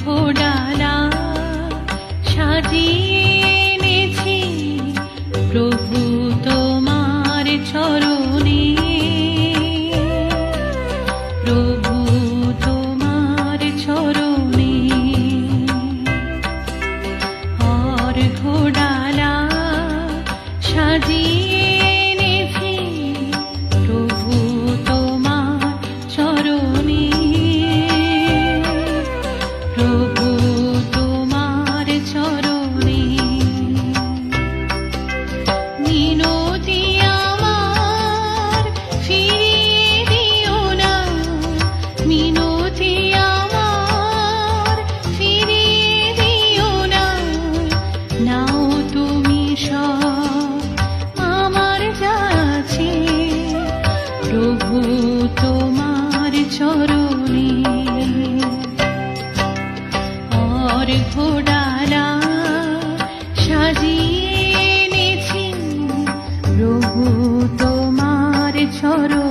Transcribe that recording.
ঘোড়ালা সাজিয়ে এনেছি প্রভু তোমার চরণে, প্রভু তোমার চরণে। আর ঘোড়ালা সাজিয়ে এনেছি প্রভু তোমার চরণে, প্রভু তোমার চরণে। মিনতি আমার ফিরিয়ে দিও না, মিনতি আমার ফিরিয়ে দিও না। নাও তুমি সব আমার যা আছে, প্রভু তোমার চরণে। আর ঘোড়ালা সাজিয়ে এনেছি প্রভু তোমার চরণে।